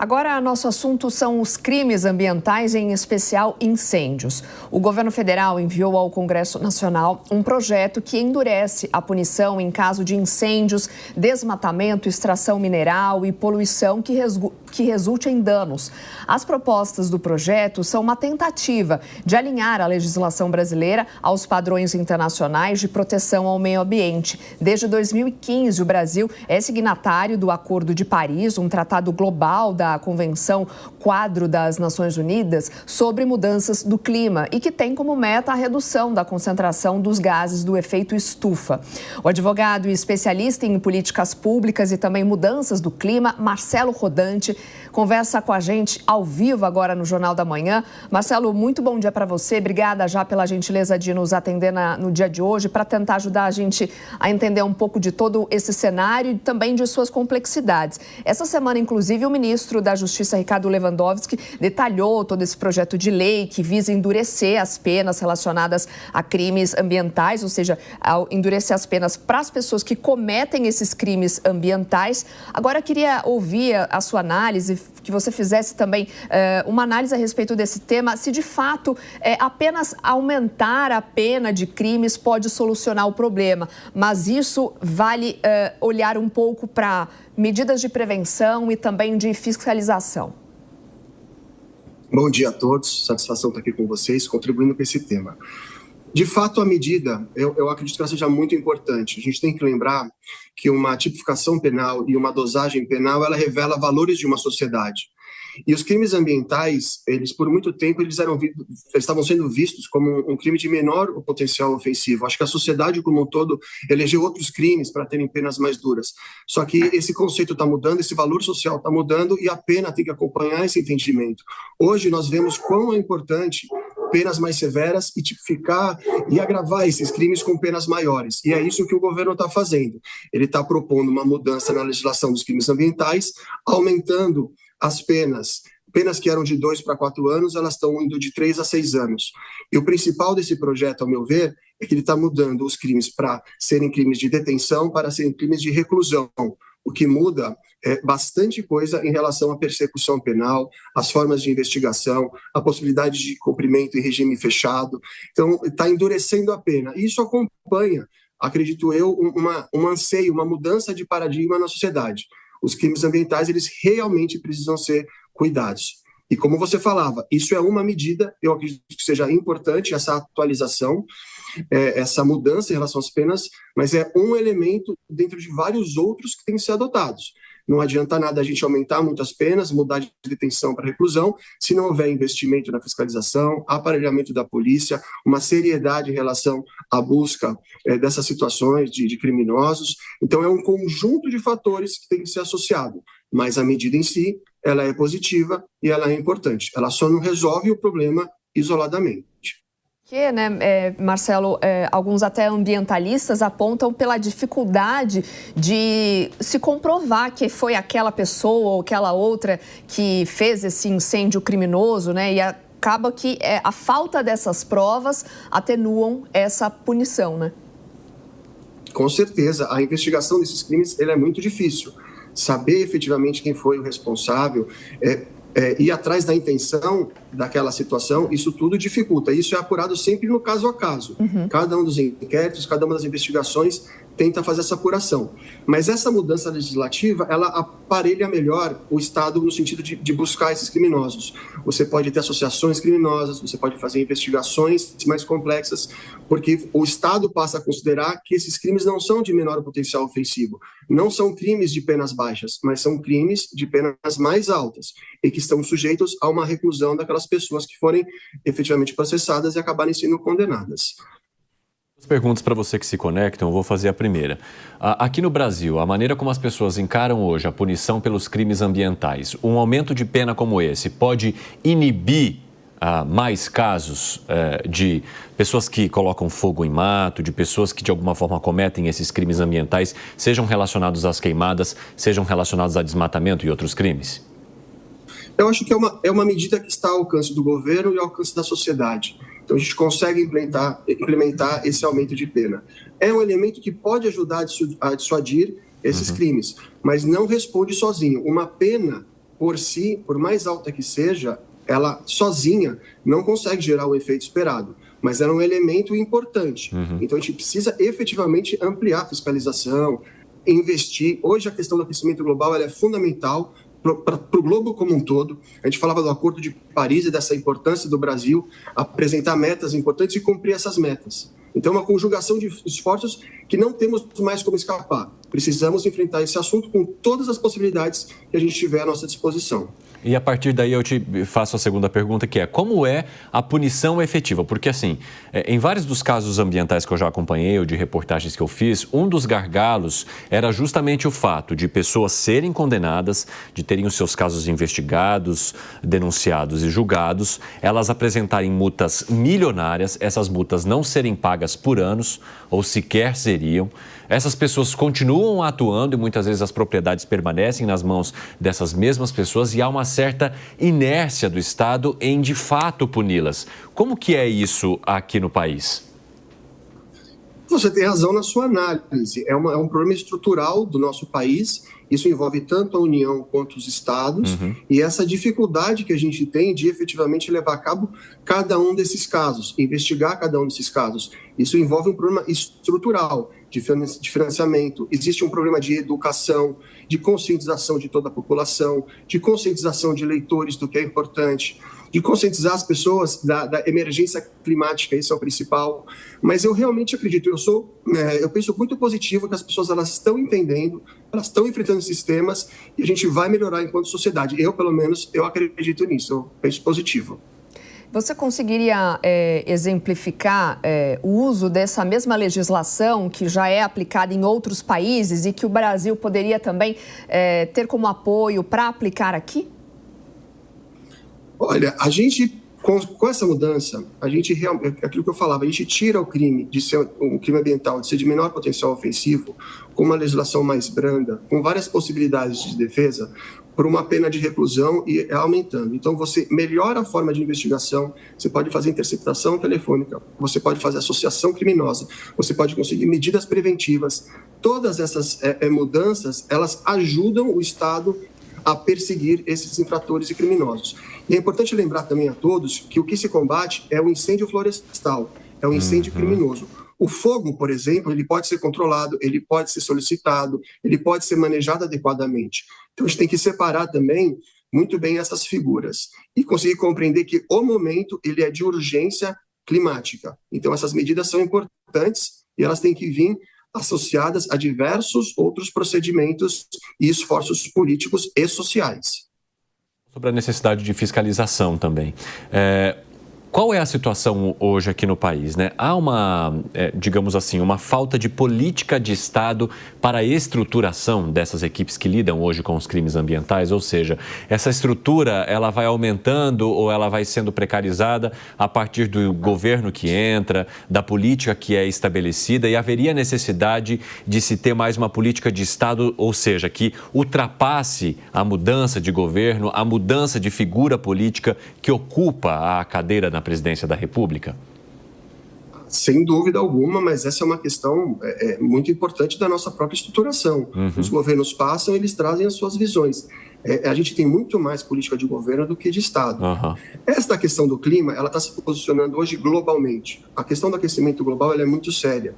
Agora, nosso assunto são os crimes ambientais, em especial incêndios. O governo federal enviou ao Congresso Nacional um projeto que endurece a punição em caso de incêndios, desmatamento, extração mineral e poluição que resulte em danos. As propostas do projeto são uma tentativa de alinhar a legislação brasileira aos padrões internacionais de proteção ao meio ambiente. Desde 2015, o Brasil é signatário do Acordo de Paris, um tratado global da Convenção Quadro das Nações Unidas sobre mudanças do clima e que tem como meta a redução da concentração dos gases do efeito estufa. O advogado e especialista em políticas públicas e também mudanças do clima, Marcelo Rodante, conversa com a gente ao vivo agora no Jornal da Manhã. Marcelo, muito bom dia para você. Obrigada já pela gentileza de nos atender no dia de hoje para tentar ajudar a gente a entender um pouco de todo esse cenário e também de suas complexidades. Essa semana, inclusive, o ministro da Justiça, Ricardo Lewandowski, detalhou todo esse projeto de lei que visa endurecer as penas relacionadas a crimes ambientais, ou seja, endurecer as penas para as pessoas que cometem esses crimes ambientais. Agora, eu queria ouvir a sua análise, que você fizesse também uma análise a respeito desse tema, se de fato apenas aumentar a pena de crimes pode solucionar o problema, mas isso vale olhar um pouco para medidas de prevenção e também de fiscalização. Bom dia a todos, satisfação estar aqui com vocês, contribuindo com esse tema. De fato, a medida, eu acredito que ela seja muito importante. A gente tem que lembrar que uma tipificação penal e uma dosagem penal, ela revela valores de uma sociedade. E os crimes ambientais, eles por muito tempo, eles estavam sendo vistos como um crime de menor potencial ofensivo. Acho que a sociedade como um todo elegeu outros crimes para terem penas mais duras. Só que esse conceito está mudando, esse valor social está mudando e a pena tem que acompanhar esse entendimento. Hoje nós vemos quão é importante penas mais severas e tipificar e agravar esses crimes com penas maiores. E é isso que o governo está fazendo. Ele está propondo uma mudança na legislação dos crimes ambientais, aumentando as penas que eram de 2 para 4 anos, elas estão indo de 3 a 6 anos. E o principal desse projeto, ao meu ver, é que ele está mudando os crimes para serem crimes de detenção para serem crimes de reclusão, o que muda bastante coisa em relação à persecução penal, as formas de investigação, a possibilidade de cumprimento em regime fechado. Então, está endurecendo a pena. E isso acompanha, acredito eu, um anseio, uma mudança de paradigma na sociedade. Os crimes ambientais, eles realmente precisam ser cuidados. E como você falava, isso é uma medida, eu acredito que seja importante, essa atualização, essa mudança em relação às penas, mas é um elemento dentro de vários outros que têm que ser adotados. Não adianta nada a gente aumentar muitas penas, mudar de detenção para reclusão, se não houver investimento na fiscalização, aparelhamento da polícia, uma seriedade em relação à busca dessas situações de criminosos. Então, é um conjunto de fatores que tem que ser associado, mas a medida em si, ela é positiva e ela é importante. Ela só não resolve o problema isoladamente. Marcelo, alguns até ambientalistas apontam pela dificuldade de se comprovar que foi aquela pessoa ou aquela outra que fez esse incêndio criminoso, né? E acaba que a falta dessas provas atenuam essa punição, né? Com certeza, a investigação desses crimes ela é muito difícil. Saber efetivamente quem foi o responsável, ir atrás da intenção daquela situação, isso tudo dificulta. Isso é apurado sempre no caso a caso. Cada um dos inquéritos, cada uma das investigações tenta fazer essa apuração. Mas essa mudança legislativa, ela aparelha melhor o Estado no sentido de buscar esses criminosos. Você pode ter associações criminosas, você pode fazer investigações mais complexas, porque o Estado passa a considerar que esses crimes não são de menor potencial ofensivo, não são crimes de penas baixas, mas são crimes de penas mais altas e que estão sujeitos a uma reclusão daquelas pessoas que forem efetivamente processadas e acabarem sendo condenadas. Perguntas para você que se conectam, eu vou fazer a primeira. Aqui no Brasil, a maneira como as pessoas encaram hoje a punição pelos crimes ambientais, um aumento de pena como esse pode inibir mais casos de pessoas que colocam fogo em mato, de pessoas que de alguma forma cometem esses crimes ambientais, sejam relacionados às queimadas, sejam relacionados a desmatamento e outros crimes? Eu acho que é uma medida que está ao alcance do governo e ao alcance da sociedade. Então, a gente consegue implementar esse aumento de pena. É um elemento que pode ajudar a dissuadir esses crimes, mas não responde sozinho. Uma pena por si, por mais alta que seja, ela sozinha não consegue gerar o efeito esperado, mas ela é um elemento importante. Então, a gente precisa efetivamente ampliar a fiscalização, investir. Hoje, a questão do aquecimento global ela é fundamental para o globo como um todo. A gente falava do Acordo de Paris e dessa importância do Brasil apresentar metas importantes e cumprir essas metas. Então, é uma conjugação de esforços que não temos mais como escapar. Precisamos enfrentar esse assunto com todas as possibilidades que a gente tiver à nossa disposição. E a partir daí eu te faço a segunda pergunta, que é como é a punição efetiva? Porque assim, em vários dos casos ambientais que eu já acompanhei, ou de reportagens que eu fiz, um dos gargalos era justamente o fato de pessoas serem condenadas, de terem os seus casos investigados, denunciados e julgados, elas apresentarem multas milionárias, essas multas não serem pagas por anos, ou sequer seriam. Essas pessoas continuam atuando e muitas vezes as propriedades permanecem nas mãos dessas mesmas pessoas e há uma certa inércia do Estado em, de fato, puni-las. Como que é isso aqui no país? Você tem razão na sua análise. É um problema estrutural do nosso país. Isso envolve tanto a União quanto os estados. E essa dificuldade que a gente tem de efetivamente levar a cabo cada um desses casos, investigar cada um desses casos. Isso envolve um problema estrutural de financiamento. Existe um problema de educação, de conscientização de toda a população, de conscientização de eleitores do que é importante, de conscientizar as pessoas da emergência climática, isso é o principal. Mas eu realmente acredito, eu penso muito positivo que as pessoas elas estão entendendo, elas estão enfrentando esses temas e a gente vai melhorar enquanto sociedade. Eu, pelo menos, eu acredito nisso, eu penso positivo. Você conseguiria exemplificar o uso dessa mesma legislação que já é aplicada em outros países e que o Brasil poderia também ter como apoio para aplicar aqui? Olha, a gente, com essa mudança, aquilo que eu falava, a gente tira o crime de ser um crime ambiental, de ser de menor potencial ofensivo, com uma legislação mais branda, com várias possibilidades de defesa, por uma pena de reclusão e aumentando. Então, você melhora a forma de investigação, você pode fazer interceptação telefônica, você pode fazer associação criminosa, você pode conseguir medidas preventivas. Todas essas mudanças, elas ajudam o Estado a perseguir esses infratores e criminosos. E é importante lembrar também a todos que o que se combate é o incêndio florestal, é o incêndio criminoso. O fogo, por exemplo, ele pode ser controlado, ele pode ser solicitado, ele pode ser manejado adequadamente. Então, a gente tem que separar também muito bem essas figuras e conseguir compreender que o momento ele é de urgência climática. Então, essas medidas são importantes e elas têm que vir associadas a diversos outros procedimentos e esforços políticos e sociais. Sobre a necessidade de fiscalização também. Qual é a situação hoje aqui no país, né? Há digamos assim, uma falta de política de Estado para a estruturação dessas equipes que lidam hoje com os crimes ambientais, ou seja, essa estrutura ela vai aumentando ou ela vai sendo precarizada a partir do governo que entra, da política que é estabelecida e haveria necessidade de se ter mais uma política de Estado, ou seja, que ultrapasse a mudança de governo, a mudança de figura política que ocupa a cadeira na presidência da República? Sem dúvida alguma, mas essa é uma questão muito importante da nossa própria estruturação. Os governos passam, eles trazem as suas visões. A gente tem muito mais política de governo do que de Estado. Esta questão do clima, ela está se posicionando hoje globalmente. A questão do aquecimento global ela é muito séria.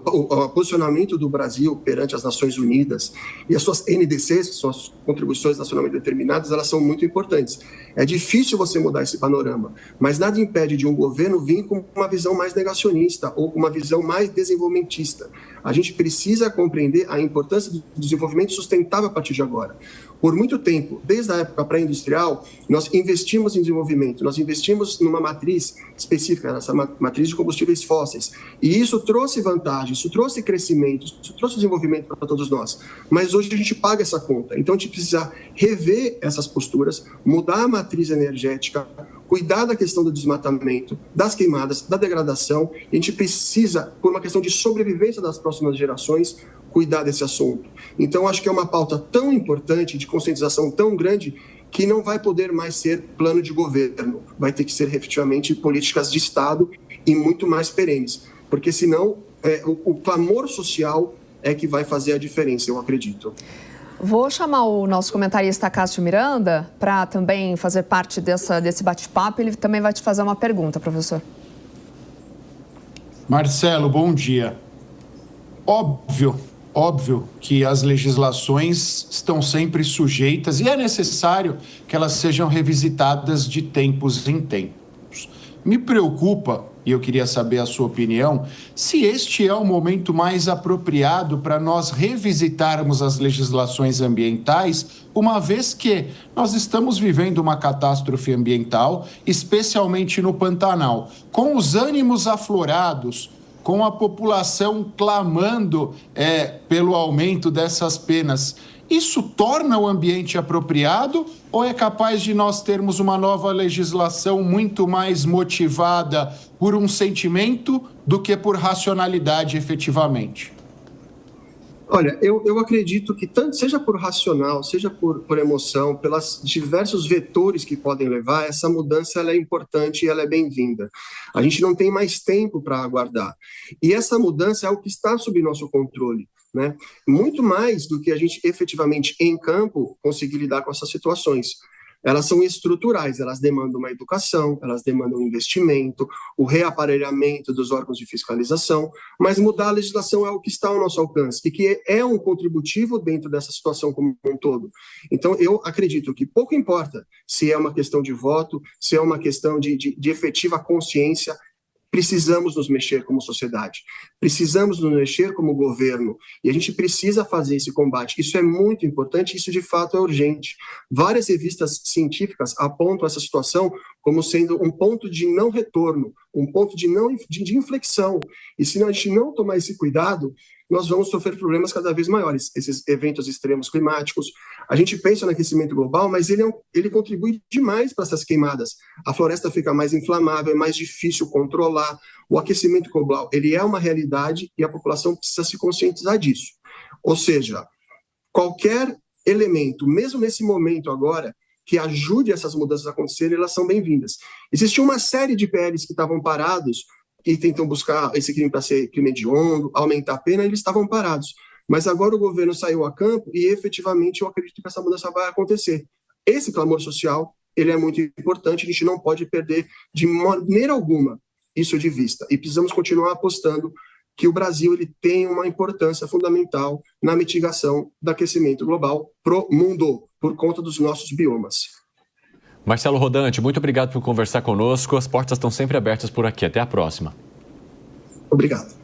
O posicionamento do Brasil perante as Nações Unidas e as suas NDCs, que são as contribuições nacionalmente determinadas, elas são muito importantes. É difícil você mudar esse panorama, mas nada impede de um governo vir com uma visão mais negacionista ou com uma visão mais desenvolvimentista. A gente precisa compreender a importância do desenvolvimento sustentável a partir de agora. Por muito tempo, desde a época pré-industrial, nós investimos em desenvolvimento, nós investimos numa matriz específica, essa matriz de combustíveis fósseis. E isso trouxe vantagem, isso trouxe crescimento, isso trouxe desenvolvimento para todos nós. Mas hoje a gente paga essa conta. Então a gente precisa rever essas posturas, mudar a matriz energética, cuidar da questão do desmatamento, das queimadas, da degradação. E a gente precisa, por uma questão de sobrevivência das próximas gerações, cuidar desse assunto. Então, acho que é uma pauta tão importante, de conscientização tão grande, que não vai poder mais ser plano de governo. Vai ter que ser, efetivamente, políticas de Estado e muito mais perenes. Porque, senão, o clamor social é que vai fazer a diferença, eu acredito. Vou chamar o nosso comentarista Cássio Miranda para também fazer parte desse bate-papo. Ele também vai te fazer uma pergunta, professor. Marcelo, bom dia. Óbvio que as legislações estão sempre sujeitas e é necessário que elas sejam revisitadas de tempos em tempos. Me preocupa, e eu queria saber a sua opinião, se este é o momento mais apropriado para nós revisitarmos as legislações ambientais, uma vez que nós estamos vivendo uma catástrofe ambiental, especialmente no Pantanal, com os ânimos aflorados, com a população clamando pelo aumento dessas penas. Isso torna o ambiente apropriado ou é capaz de nós termos uma nova legislação muito mais motivada por um sentimento do que por racionalidade efetivamente? Olha, eu acredito que tanto seja por racional, seja por emoção, pelos diversos vetores que podem levar, essa mudança ela é importante e ela é bem-vinda. A gente não tem mais tempo para aguardar. E essa mudança é o que está sob nosso controle, né? Muito mais do que a gente efetivamente em campo conseguir lidar com essas situações. Elas são estruturais, elas demandam uma educação, elas demandam um investimento, o reaparelhamento dos órgãos de fiscalização, mas mudar a legislação é o que está ao nosso alcance e que é um contributivo dentro dessa situação como um todo. Então, eu acredito que pouco importa se é uma questão de voto, se é uma questão de efetiva consciência. Precisamos nos mexer como sociedade, precisamos nos mexer como governo e a gente precisa fazer esse combate. Isso é muito importante, isso de fato é urgente. Várias revistas científicas apontam essa situação como sendo um ponto de não retorno, um ponto de inflexão. E se a gente não tomar esse cuidado, nós vamos sofrer problemas cada vez maiores. Esses eventos extremos climáticos, a gente pensa no aquecimento global, mas ele contribui demais para essas queimadas. A floresta fica mais inflamável, é mais difícil controlar. O aquecimento global, ele é uma realidade e a população precisa se conscientizar disso. Ou seja, qualquer elemento, mesmo nesse momento agora, que ajude essas mudanças a acontecerem, elas são bem-vindas. Existia uma série de PLs que estavam parados, que tentam buscar esse crime para ser crime hediondo, aumentar a pena, eles estavam parados. Mas agora o governo saiu a campo e efetivamente eu acredito que essa mudança vai acontecer. Esse clamor social, ele é muito importante, a gente não pode perder de maneira alguma isso de vista. E precisamos continuar apostando que o Brasil ele tem uma importância fundamental na mitigação do aquecimento global pro mundo, por conta dos nossos biomas. Marcelo Rodante, muito obrigado por conversar conosco. As portas estão sempre abertas por aqui. Até a próxima. Obrigado.